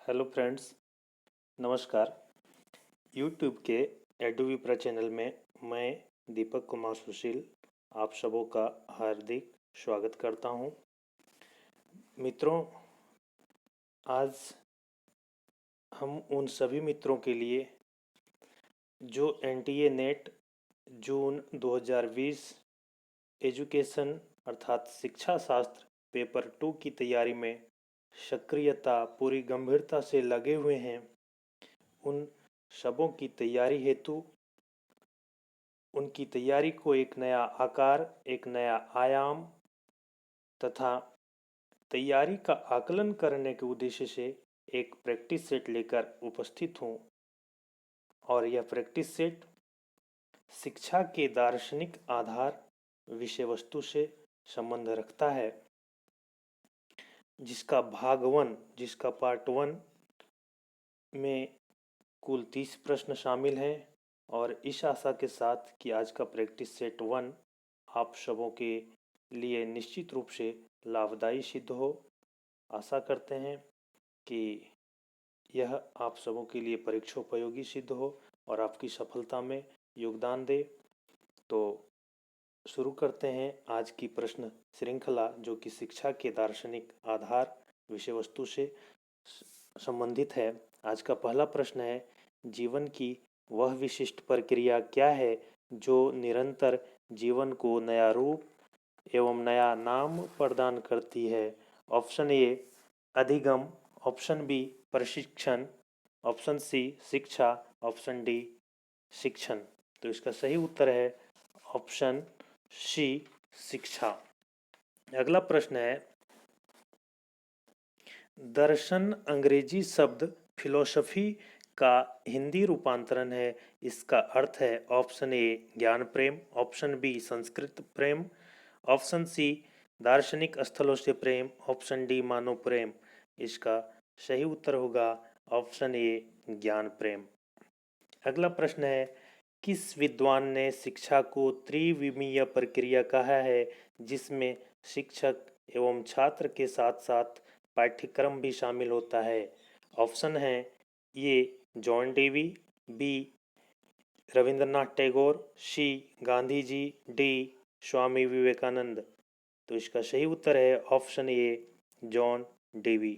Hello friends, नमस्कार। YouTube के एडुविप्रा channel में मैं दीपक कुमार सुशील आप सबों का हार्दिक स्वागत करता हूं। मित्रों, आज हम उन सभी मित्रों के लिए जो एनटीए नेट जून 2020 एजुकेशन अर्थात शिक्षा शास्त्र पेपर 2 की तैयारी में सक्रियता पूरी गंभीरता से लगे हुए हैं, उन सबों की तैयारी हेतु उनकी तैयारी को एक नया आकार, एक नया आयाम तथा तैयारी का आकलन करने के उद्देश्य से एक प्रैक्टिस सेट लेकर उपस्थित हूँ। और यह प्रैक्टिस सेट शिक्षा के दार्शनिक आधार विषय वस्तु से संबंध रखता है, जिसका जिसका पार्ट 1 में कुल 30 प्रश्न शामिल हैं। और इस आशा के साथ कि आज का प्रैक्टिस सेट 1 आप सबों के लिए निश्चित रूप से लाभदायी सिद्ध हो। आशा करते हैं कि यह आप सबों के लिए परीक्षोपयोगी सिद्ध हो और आपकी सफलता में योगदान दे। तो शुरू करते हैं आज की प्रश्न श्रृंखला, जो कि शिक्षा के दार्शनिक आधार विषय वस्तु से संबंधित है। आज का पहला प्रश्न है, जीवन की वह विशिष्ट प्रक्रिया क्या है जो निरंतर जीवन को नया रूप एवं नया नाम प्रदान करती है? ऑप्शन ए अधिगम, ऑप्शन बी प्रशिक्षण, ऑप्शन सी शिक्षा, ऑप्शन डी शिक्षण। तो इसका सही उत्तर है ऑप्शन सी शिक्षा। अगला प्रश्न है, दर्शन अंग्रेजी शब्द फिलोसफी का हिंदी रूपांतरण है। इसका अर्थ है ऑप्शन ए ज्ञान प्रेम, ऑप्शन बी संस्कृत प्रेम, ऑप्शन सी दार्शनिक स्थलों से प्रेम, ऑप्शन डी मानव प्रेम। इसका सही उत्तर होगा ऑप्शन ए ज्ञान प्रेम। अगला प्रश्न है, किस विद्वान ने शिक्षा को त्रिविमीय प्रक्रिया कहा है, जिसमें शिक्षक एवं छात्र के साथ साथ पाठ्यक्रम भी शामिल होता है? ऑप्शन है ये John Dewey, B Rabindranath Tagore, C Gandhi ji, D Swami Vivekananda. तो इसका सही उत्तर है ऑप्शन ए जॉन डेवी।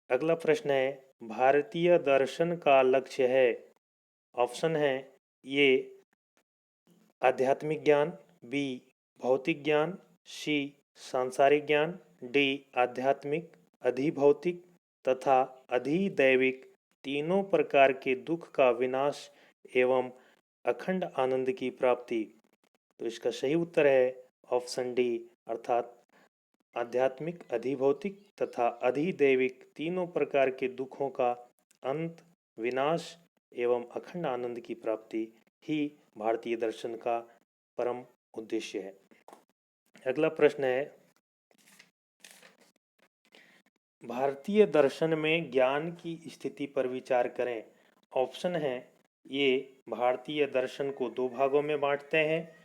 अगला प्रश्न है, भारतीय दर्शन का लक्ष्य है। ऑप्शन है ये आध्यात्मिक ज्ञान, बी भौतिक ज्ञान, सी सांसारिक ज्ञान, डी आध्यात्मिक, अधिभौतिक तथा अधिदैविक तीनों प्रकार के दुख का विनाश एवं अखंड आनंद की प्राप्ति। तो इसका सही उत्तर है ऑप्शन डी अर्थात आध्यात्मिक, अधिभौतिक तथा अधिदैविक तीनों प्रकार के दुखों का अंत, विनाश एवं अखंड आनंद की प्राप्ति ही भारतीय दर्शन का परम उद्देश्य है। अगला प्रश्न है, भारतीय दर्शन में ज्ञान की स्थिति पर विचार करें। ऑप्शन है ये भारतीय दर्शन को दो भागों में बांटते हैं।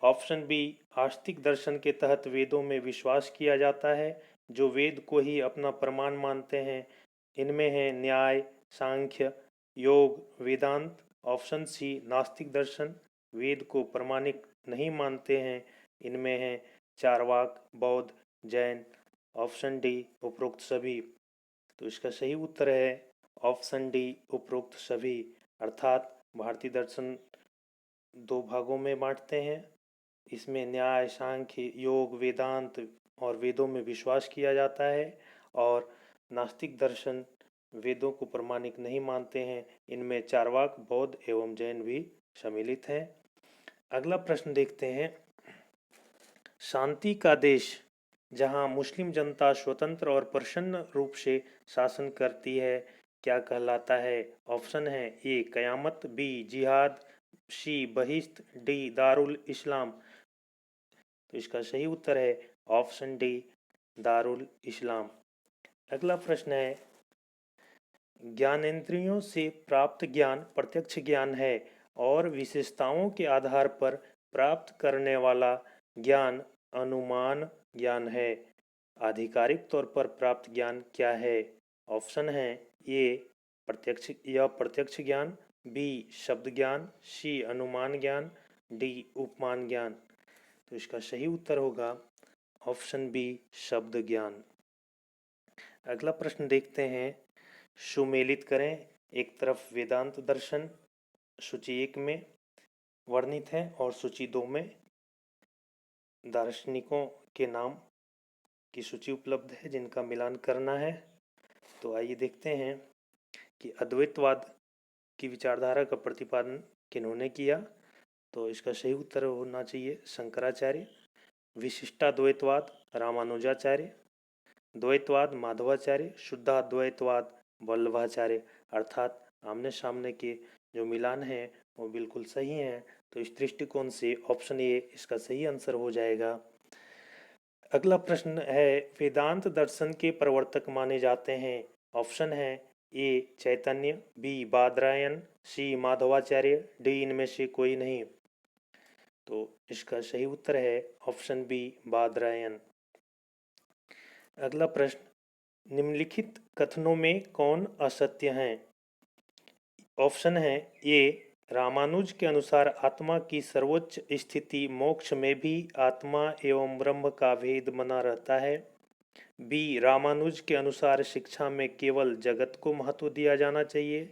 ऑप्शन बी आस्तिक दर्शन के तहत वेदों में विश्वास किया जाता है, जो वेद को ही अपना प्रमाण मानते हैं। इनमें है न्याय, सांख्य, योग, वेदांत। ऑप्शन सी नास्तिक दर्शन, वेद को प्रमाणिक नहीं मानते हैं। इनमें है चारवाक, बौद्ध, जैन। ऑप्शन डी उपरोक्त सभी। तो इसका सही उत्तर है ऑप्शन डी उपरोक्त सभी, अर्थात भारतीय दर्शन दो भागों में बांटते हैं। इसमें न्याय, सांख्य, योग, वेदांत और वेदों में विश्वास किया जाता है। और नास्तिक दर्शन वेदों को प्रमाणिक नहीं मानते हैं। इनमें चारवाक, बौद्ध एवं जैन भी सम्मिलित हैं। अगला प्रश्न देखते हैं, शांति का देश जहां मुस्लिम जनता स्वतंत्र और प्रसन्न रूप से शासन करती है, क्या कहलाता है? ऑप्शन है ए कयामत, बी जिहाद, सी बहिश्त, डी दारुल इस्लाम। तो इसका सही उत्तर है ऑप्शन डी दारुल इस्लाम। अगला प्रश्न है, ज्ञानेंद्रियों से प्राप्त ज्ञान प्रत्यक्ष ज्ञान है और विशेषताओं के आधार पर प्राप्त करने वाला ज्ञान अनुमान ज्ञान है। आधिकारिक तौर पर प्राप्त ज्ञान क्या है? ऑप्शन है ए प्रत्यक्ष ज्ञान, बी शब्द ज्ञान, सी अनुमान ज्ञान, डी उपमान ज्ञान। तो इसका सही उत्तर होगा ऑप्शन बी शब्द ज्ञान। अगला प्रश्न देखते हैं, सुमेलित करें। एक तरफ वेदांत दर्शन सूची 1 में वर्णित है और सूची 2 में दार्शनिकों के नाम की सूची उपलब्ध है जिनका मिलान करना है। तो आइए देखते हैं कि अद्वैतवाद की विचारधारा का प्रतिपादन किन्होंने किया। तो इसका सही उत्तर होना चाहिए शंकराचार्य। विशिष्टाद्वैतवाद रामानुजाचार्य, द्वैतवाद माधवाचार्य, शुद्धाद्वैतवाद वल्लभाचार्य। अर्थात आमने सामने के जो मिलान है वो बिल्कुल सही हैं। तो इस दृष्टिकोण से ऑप्शन ए इसका सही आंसर हो जाएगा। अगला प्रश्न है, वेदांत दर्शन के प्रवर्तक माने जाते हैं। ऑप्शन है ए चैतन्य, बी बादरायण, सी माधवाचार्य, डी इनमें से कोई नहीं। तो इसका सही उत्तर है ऑप्शन बी बादरायण। अगला प्रश्न, निम्नलिखित कथनों में कौन असत्य है। ऑप्शन है ए रामानुज के अनुसार आत्मा की सर्वोच्च स्थिति मोक्ष में भी आत्मा एवं ब्रह्म का भेद बना रहता है, बी रामानुज के अनुसार शिक्षा में केवल जगत को महत्व दिया जाना चाहिए,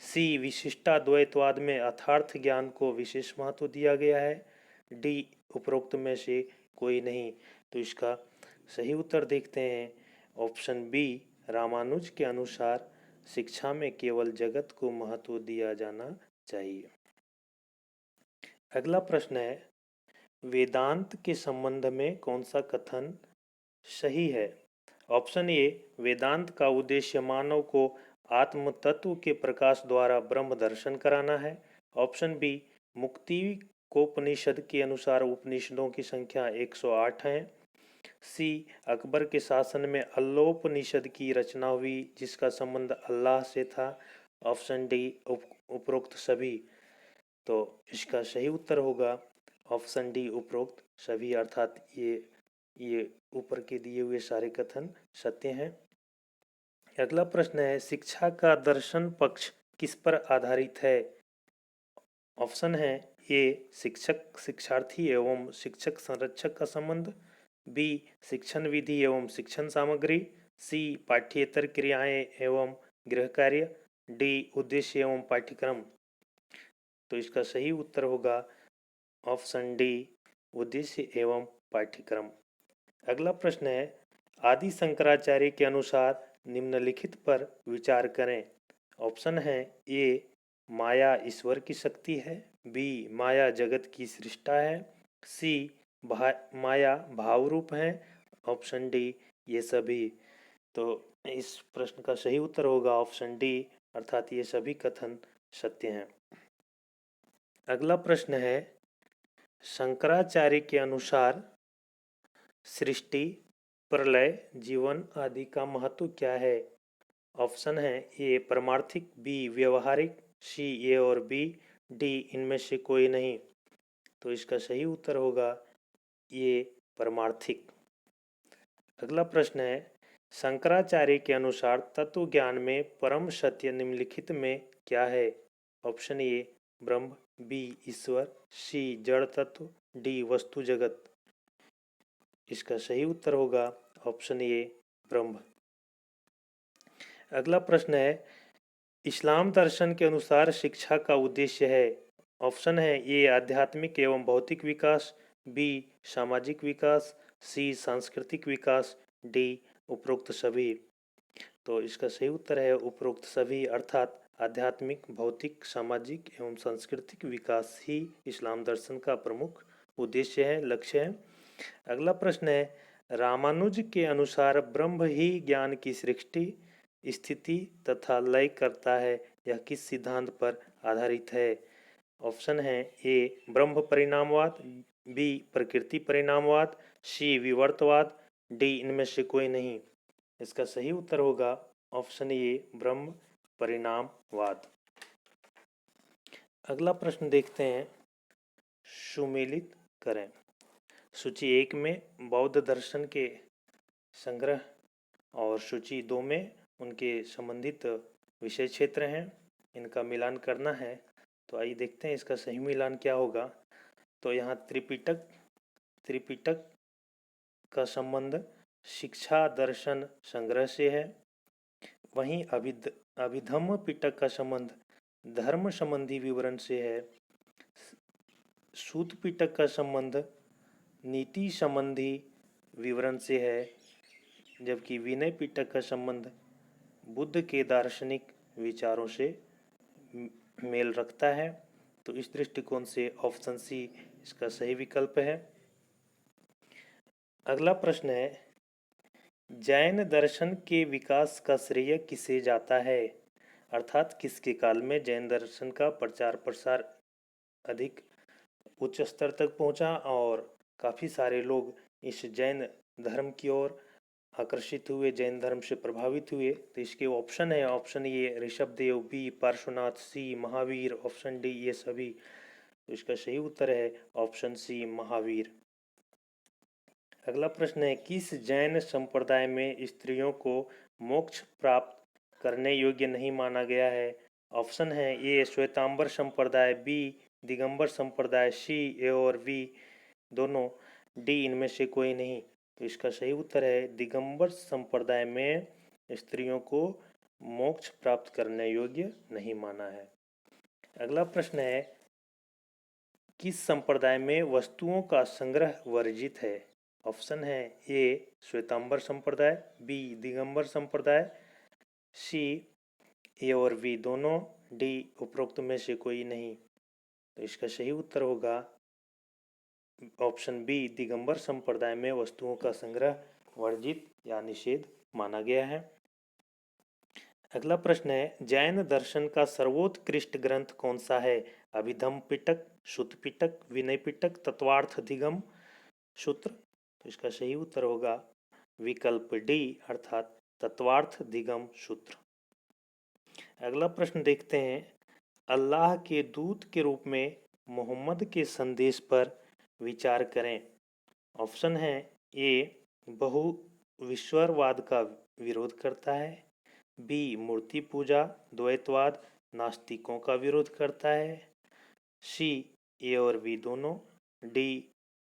सी विशिष्टाद्वैतवाद में अर्थार्थ ज्ञान को विशेष महत्व दिया गया है, डी उपरोक्त में से कोई नहीं। तो इसका सही उत्तर देखते हैं ऑप्शन बी रामानुज के अनुसार शिक्षा में केवल जगत को महत्व दिया जाना चाहिए। अगला प्रश्न है, वेदांत के संबंध में कौन सा कथन सही है। ऑप्शन ए वेदांत का उद्देश्य मानव को आत्म तत्व के प्रकाश द्वारा ब्रह्म दर्शन कराना है। ऑप्शन बी मुक्ति कोपनिषद के अनुसार उपनिषदों की संख्या 108 है। सी अकबर के शासन में अल्लोपनिषद की रचना हुई जिसका संबंध अल्लाह से था। ऑप्शन डी उपरोक्त सभी। तो इसका सही उत्तर होगा ऑप्शन डी उपरोक्त सभी। अर्थात ये ऊपर के दिए हुए सारे कथन सत्य हैं। अगला प्रश्न है, शिक्षा का दर्शन पक्ष किस पर आधारित है। ऑप्शन है ए शिक्षक शिक्षार्थी एवं शिक्षक संरक्षक का संबंध, बी शिक्षण विधि एवं शिक्षण सामग्री, सी पाठ्येतर क्रियाएं एवं गृह कार्य, डी उद्देश्य एवं पाठ्यक्रम। तो इसका सही उत्तर होगा ऑप्शन डी उद्देश्य एवं पाठ्यक्रम। अगला प्रश्न है, आदि शंकराचार्य के अनुसार निम्नलिखित पर विचार करें। ऑप्शन है ए माया ईश्वर की शक्ति है, बी माया जगत की सृष्टा है, सी माया भाव रूप है, ऑप्शन डी ये सभी। तो इस प्रश्न का सही उत्तर होगा ऑप्शन डी अर्थात ये सभी कथन सत्य हैं। अगला प्रश्न है, शंकराचार्य के अनुसार सृष्टि प्रलय जीवन आदि का महत्व क्या है। ऑप्शन है ए परमार्थिक, बी व्यवहारिक, सी ए और बी, डी इनमें से कोई नहीं। तो इसका सही उत्तर होगा ये परमार्थिक। अगला प्रश्न है, शंकराचार्य के अनुसार तत्व ज्ञान में परम सत्य निम्नलिखित में क्या है। ऑप्शन ए ब्रह्म, बी ईश्वर, सी जड़ तत्व, डी वस्तु जगत। इसका सही उत्तर होगा ऑप्शन ए ब्रह्म। अगला प्रश्न है, इस्लाम दर्शन के अनुसार शिक्षा का उद्देश्य है। ऑप्शन है ए आध्यात्मिक एवं भौतिक विकास, बी सामाजिक विकास, सी सांस्कृतिक विकास, डी उपरोक्त सभी। तो इसका सही उत्तर है उपरोक्त सभी। अर्थात आध्यात्मिक भौतिक सामाजिक एवं सांस्कृतिक विकास ही इस्लाम दर्शन का प्रमुख उद्देश्य है, लक्ष्य है। अगला प्रश्न है, रामानुज के अनुसार ब्रह्म ही ज्ञान की सृष्टि स्थिति तथा लय करता है, यह किस सिद्धांत पर आधारित है। ऑप्शन है ए ब्रह्म परिणामवाद, बी प्रकृति परिणामवाद, सी विवर्तवाद, डी इनमें से कोई नहीं। इसका सही उत्तर होगा ऑप्शन ए ब्रह्म परिणामवाद। अगला प्रश्न देखते हैं, सुमेलित करें। सूची 1 में बौद्ध दर्शन के संग्रह और सूची 2 में उनके संबंधित विषय क्षेत्र हैं, इनका मिलान करना है। तो आइए देखते हैं इसका सही मिलान क्या होगा। तो यहाँ त्रिपिटक का संबंध शिक्षा दर्शन संग्रह से है। वहीं अभिधम्म पिटक का संबंध धर्म संबंधी विवरण से है। सूत पिटक का संबंध नीति संबंधी विवरण से है, जबकि विनय पिटक का संबंध बुद्ध के दार्शनिक विचारों से मेल रखता है। तो इस दृष्टिकोण से ऑप्शन सी इसका सही विकल्प है। अगला प्रश्न है, जैन दर्शन के विकास का श्रेय किसे जाता है? अर्थात किसके काल में जैन दर्शन का प्रचार प्रसार अधिक उच्च स्तर तक पहुंचा और काफ़ी सारे लोग इस जैन धर्म की ओर आकर्षित हुए, जैन धर्म से प्रभावित हुए। तो इसके ऑप्शन है, option A Rishabhdev, B Parshvanath, C Mahavir, option D ये सभी। तो इसका सही उत्तर है ऑप्शन सी महावीर। अगला प्रश्न है, किस जैन संप्रदाय में स्त्रियों को मोक्ष प्राप्त करने योग्य नहीं माना गया है? ऑप्शन है ए श्वेतांबर संप्रदाय, बी दिगंबर संप्रदाय, सी ए और बी दोनों, डी इनमें से कोई नहीं। तो इसका सही उत्तर है दिगंबर संप्रदाय में स्त्रियों को मोक्ष प्राप्त करने योग्य नहीं माना है। अगला प्रश्न है, किस संप्रदाय में वस्तुओं का संग्रह वर्जित है? ऑप्शन है ए श्वेतांबर संप्रदाय, बी दिगंबर संप्रदाय, सी ए और बी दोनों, डी उपरोक्त में से कोई नहीं। तो इसका सही उत्तर होगा ऑप्शन बी दिगंबर संप्रदाय में वस्तुओं का संग्रह वर्जित या निषेध माना गया है। अगला प्रश्न है, जैन दर्शन का सर्वोत्कृष्ट ग्रंथ कौन सा है? अभिधम्म पिटक, सुत्त पिटक, विनय पिटक, तत्वार्थ अधिगम सूत्र। तो इसका सही उत्तर होगा विकल्प डी अर्थात तत्वार्थ अधिगम सूत्र। अगला प्रश्न देखते हैं, अल्लाह के दूत के रूप में मोहम्मद के संदेश पर विचार करें। ऑप्शन है ए बहु विश्वरवाद का विरोध करता है, बी मूर्ति पूजा द्वैतवाद नास्तिकों का विरोध करता है, सी ए और बी दोनों, डी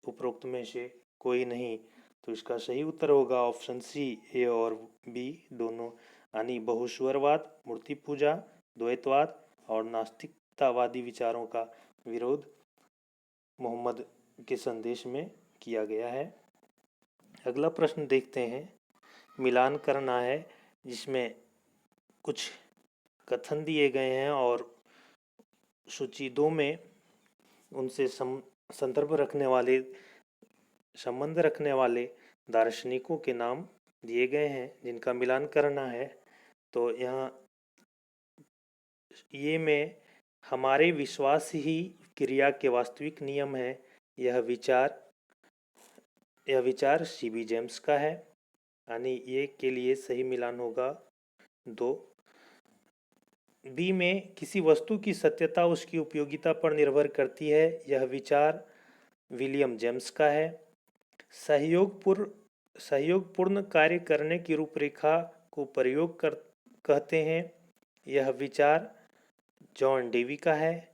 उपरोक्त में से कोई नहीं। तो इसका सही उत्तर होगा ऑप्शन सी ए और बी दोनों, यानी बहुस्वरवाद, मूर्ति पूजा, द्वैतवाद और नास्तिकतावादी विचारों का विरोध मोहम्मद के संदेश में किया गया है। अगला प्रश्न देखते हैं, मिलान करना है, जिसमें कुछ कथन दिए गए हैं और सूची 2 में उनसे संदर्भ रखने वाले, संबंध रखने वाले दार्शनिकों के नाम दिए गए हैं जिनका मिलान करना है। तो यहाँ ये में हमारे विश्वास ही क्रिया के वास्तविक नियम है, यह विचार सीबी जेम्स का है, यानी ये के लिए सही मिलान होगा 2। बी में किसी वस्तु की सत्यता उसकी उपयोगिता पर निर्भर करती है, यह विचार विलियम जेम्स का है। सहयोगपूर्ण कार्य करने की रूपरेखा को प्रयोग कहते हैं, यह विचार जॉन डेवी का है।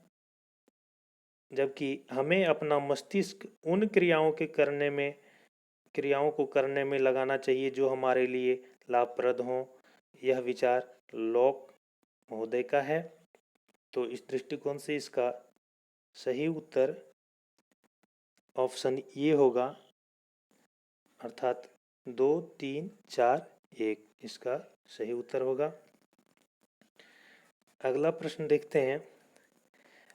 जबकि हमें अपना मस्तिष्क उन क्रियाओं को करने में लगाना चाहिए जो हमारे लिए लाभप्रद हों, यह विचार लॉक महोदय का है। तो इस दृष्टिकोण से इसका सही उत्तर ऑप्शन ये होगा, अर्थात 2, 3, 4, 1 इसका सही उत्तर होगा। अगला प्रश्न देखते हैं,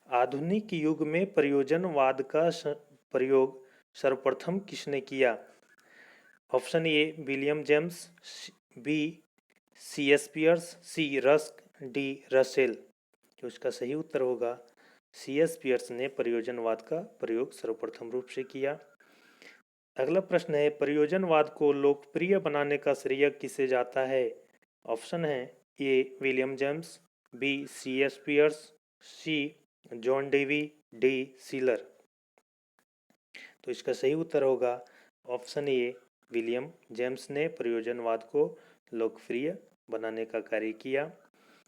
आधुनिक युग में प्रयोजनवाद का प्रयोग सर्वप्रथम किसने किया? Option A William James, B C.S. Peirce, C Rusk, D Russell. तो इसका सही उत्तर होगा C.S. पियर्स ने प्रयोजनवाद का प्रयोग सर्वप्रथम रूप से किया। अगला प्रश्न है, प्रयोजनवाद को लोकप्रिय बनाने का श्रेय किसे जाता है? ऑप्शन है A William James, B C.S. Peirce, C John Dewey, D सीलर। तो इसका सही उत्तर होगा ऑप्शन ए विलियम जेम्स ने प्रयोजनवाद को लोकप्रिय बनाने का कार्य किया।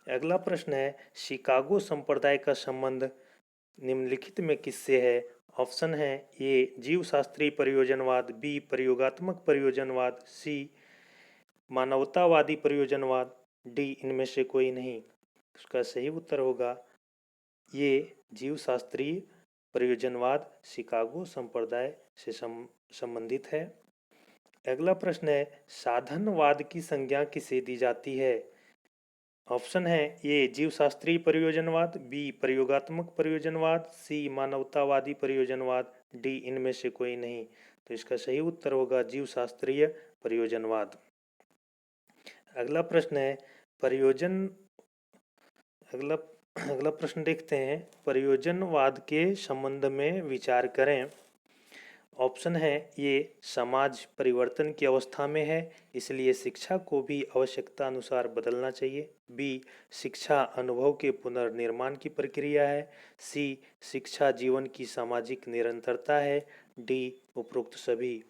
अगला प्रश्न है, शिकागो संप्रदाय का संबंध निम्नलिखित में किससे है? ऑप्शन है ए जीव शास्त्रीय प्रयोजनवाद, बी प्रयोगात्मक प्रयोजनवाद, सी मानवतावादी प्रयोजनवाद, डी इनमें से कोई नहीं। उसका सही उत्तर होगा ये जीव शास्त्रीय प्रयोजनवाद शिकागो संप्रदाय से संबंधित है। अगला प्रश्न है, साधनवाद की संज्ञा किसे दी जाती है? ऑप्शन है ए जीव शास्त्रीय प्रयोजनवाद, बी प्रयोगात्मक प्रयोजनवाद, सी मानवतावादी प्रयोजनवाद, डी इनमें से कोई नहीं। तो इसका सही उत्तर होगा जीव शास्त्रीय प्रयोजनवाद। अगला प्रश्न है, प्रयोजन अगला अगला प्रश्न देखते हैं, प्रयोजनवाद के संबंध में विचार करें। ऑप्शन है ये समाज परिवर्तन की अवस्था में है, इसलिए शिक्षा को भी आवश्यकता अनुसार बदलना चाहिए, बी शिक्षा अनुभव के पुनर्निर्माण की प्रक्रिया है, सी शिक्षा जीवन की सामाजिक निरंतरता है, डी उपरोक्त सभी।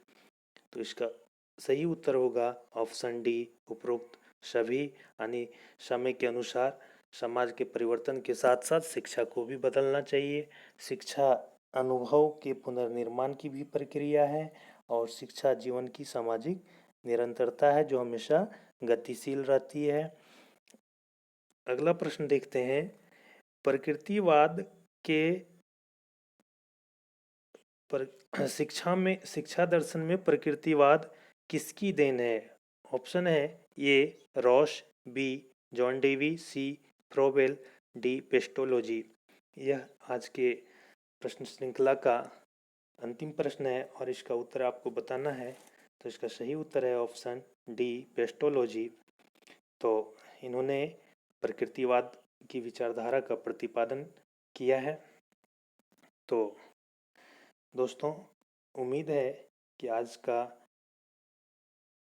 तो इसका सही उत्तर होगा ऑप्शन डी उपरोक्त सभी, यानी समय के अनुसार समाज के परिवर्तन के साथ साथ शिक्षा को भी बदलना चाहिए। शिक्षा अनुभव के पुनर्निर्माण की भी प्रक्रिया है और शिक्षा जीवन की सामाजिक निरंतरता है जो हमेशा गतिशील रहती है। अगला प्रश्न देखते हैं, प्रकृतिवाद के शिक्षा दर्शन में प्रकृतिवाद किसकी देन है? ऑप्शन है ए रॉस, बी जॉन डेवी, सी फ्रोबेल, डी पेस्टोलॉजी। यह आज के प्रश्न श्रृंखला का अंतिम प्रश्न है और इसका उत्तर आपको बताना है। तो इसका सही उत्तर है ऑप्शन डी पेस्टोलॉजी। तो इन्होंने प्रकृतिवाद की विचारधारा का प्रतिपादन किया है। तो दोस्तों, उम्मीद है कि आज का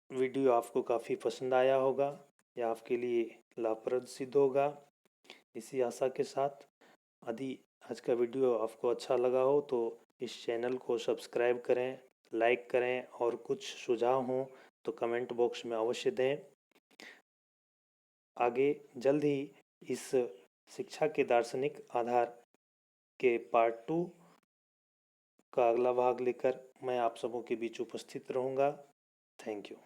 वीडियो आपको काफ़ी पसंद आया होगा या आपके लिए लाभप्रद सिद्ध होगा। इसी आशा के साथ यदि आज का वीडियो आपको अच्छा लगा हो तो इस चैनल को सब्सक्राइब करें, लाइक करें और कुछ सुझाव हों तो कमेंट बॉक्स में अवश्य दें। आगे जल्द ही इस शिक्षा के दार्शनिक आधार के पार्ट 2 का अगला भाग लेकर मैं आप सबों के बीच उपस्थित रहूँगा। Thank you.